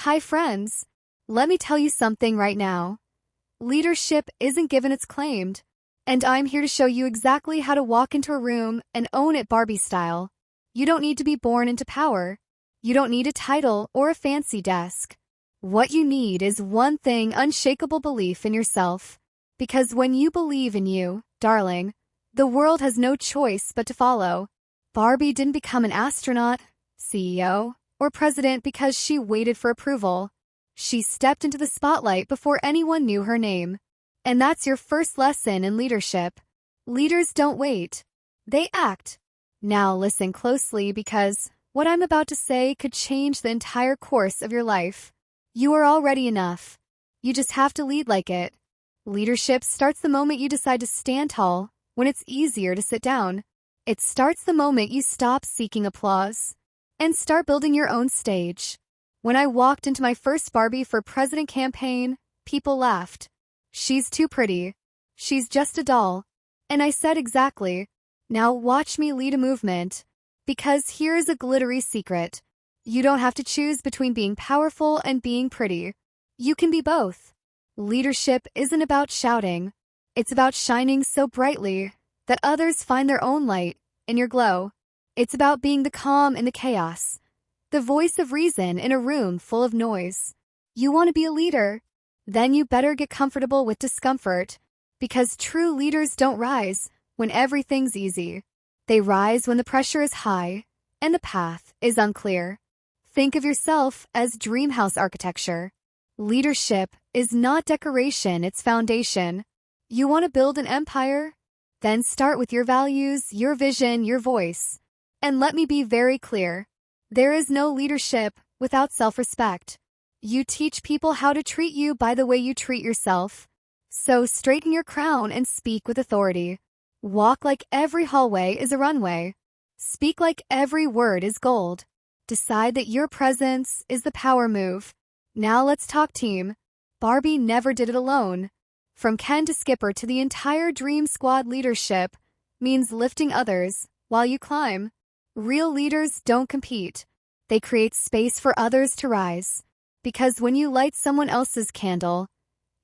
Hi friends. Let me tell you something right now. Leadership isn't given, it's claimed. And I'm here to show you exactly how to walk into a room and own it Barbie style. You don't need to be born into power. You don't need a title or a fancy desk. What you need is one thing: unshakable belief in yourself. Because when you believe in you, darling, the world has no choice but to follow. Barbie didn't become an astronaut, CEO, or president because she waited for approval. She stepped into the spotlight before anyone knew her name. And that's your first lesson in leadership. Leaders don't wait. They act. Now listen closely, because what I'm about to say could change the entire course of your life. You are already enough. You just have to lead like it. Leadership starts the moment you decide to stand tall, when it's easier to sit down. It starts the moment you stop seeking applause and start building your own stage. When I walked into my first Barbie for President campaign, people laughed. She's too pretty. She's just a doll. And I said, exactly. Now watch me lead a movement. Because here's a glittery secret. You don't have to choose between being powerful and being pretty. You can be both. Leadership isn't about shouting. It's about shining so brightly that others find their own light in your glow. It's about being the calm in the chaos, the voice of reason in a room full of noise. You want to be a leader? Then you better get comfortable with discomfort, because true leaders don't rise when everything's easy. They rise when the pressure is high and the path is unclear. Think of yourself as dreamhouse architecture. Leadership is not decoration, it's foundation. You want to build an empire? Then start with your values, your vision, your voice. And let me be very clear. There is no leadership without self-respect. You teach people how to treat you by the way you treat yourself. So straighten your crown and speak with authority. Walk like every hallway is a runway. Speak like every word is gold. Decide that your presence is the power move. Now let's talk team. Barbie never did it alone. From Ken to Skipper to the entire Dream Squad, leadership means lifting others while you climb. Real leaders don't compete. They create space for others to rise. Because when you light someone else's candle,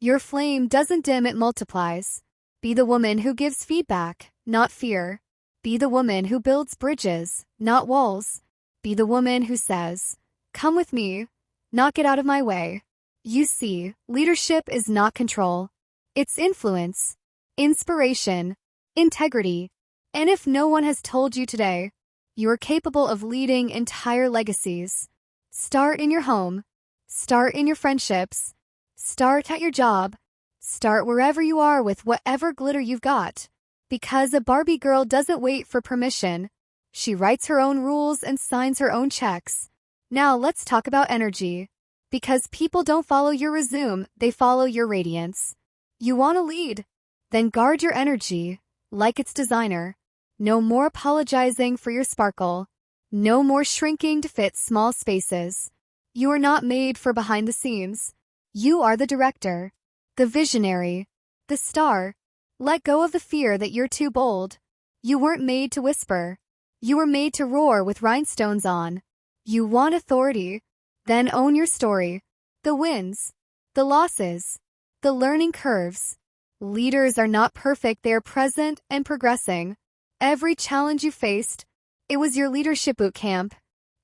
your flame doesn't dim, it multiplies. Be the woman who gives feedback, not fear. Be the woman who builds bridges, not walls. Be the woman who says, "Come with me, not get out of my way." You see, leadership is not control. It's influence, inspiration, integrity. And if no one has told you today, you are capable of leading entire legacies. Start in your home. Start in your friendships. Start at your job. Start wherever you are with whatever glitter you've got. Because a Barbie girl doesn't wait for permission. She writes her own rules and signs her own checks. Now let's talk about energy. Because people don't follow your resume, they follow your radiance. You want to lead? Then guard your energy like it's designer. No more apologizing for your sparkle. No more shrinking to fit small spaces. You are not made for behind the scenes. You are the director, the visionary, the star. Let go of the fear that you're too bold. You weren't made to whisper. You were made to roar with rhinestones on. You want authority? Then own your story. The wins, the losses, the learning curves. Leaders are not perfect, they are present and progressing. Every challenge you faced, it was your leadership boot camp.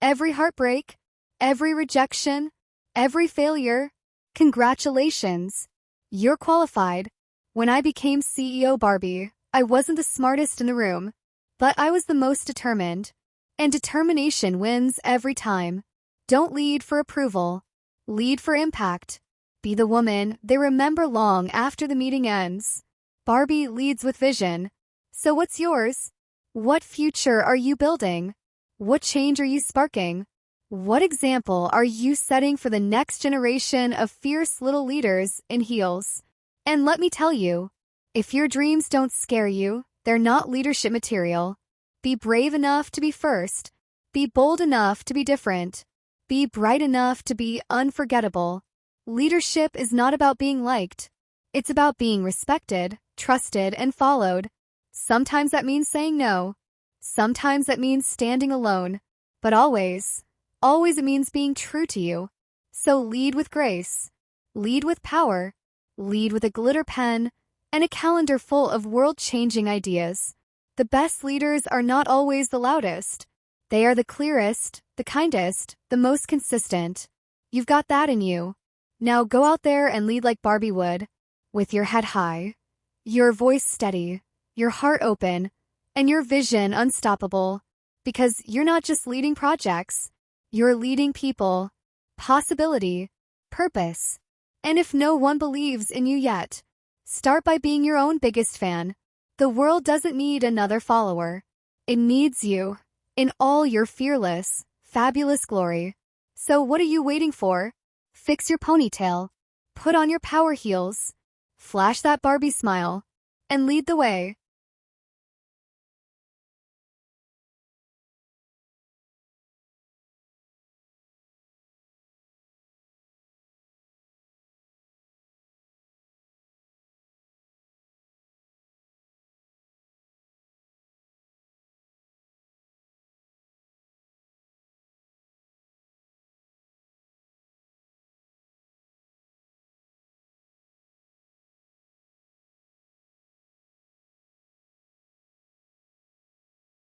Every heartbreak, every rejection, every failure, congratulations. You're qualified. When I became CEO Barbie, I wasn't the smartest in the room, but I was the most determined. And determination wins every time. Don't lead for approval. Lead for impact. Be the woman they remember long after the meeting ends. Barbie leads with vision. So what's yours? What future are you building? What change are you sparking? What example are you setting for the next generation of fierce little leaders in heels? And let me tell you, if your dreams don't scare you, they're not leadership material. Be brave enough to be first. Be bold enough to be different. Be bright enough to be unforgettable. Leadership is not about being liked. It's about being respected, trusted, and followed. Sometimes that means saying no. Sometimes that means standing alone. But always it means being true to you. So lead with grace, lead with power, lead with a glitter pen, and a calendar full of world-changing ideas. The best leaders are not always the loudest. They are the clearest, the kindest, the most consistent. You've got that in you. Now go out there and lead like Barbie would, with your head high, your voice steady, your heart open, and your vision unstoppable. Because you're not just leading projects, you're leading people, possibility, purpose. And if no one believes in you yet, start by being your own biggest fan. The world doesn't need another follower. It needs you, in all your fearless, fabulous glory. So what are you waiting for? Fix your ponytail, put on your power heels, flash that Barbie smile, and lead the way.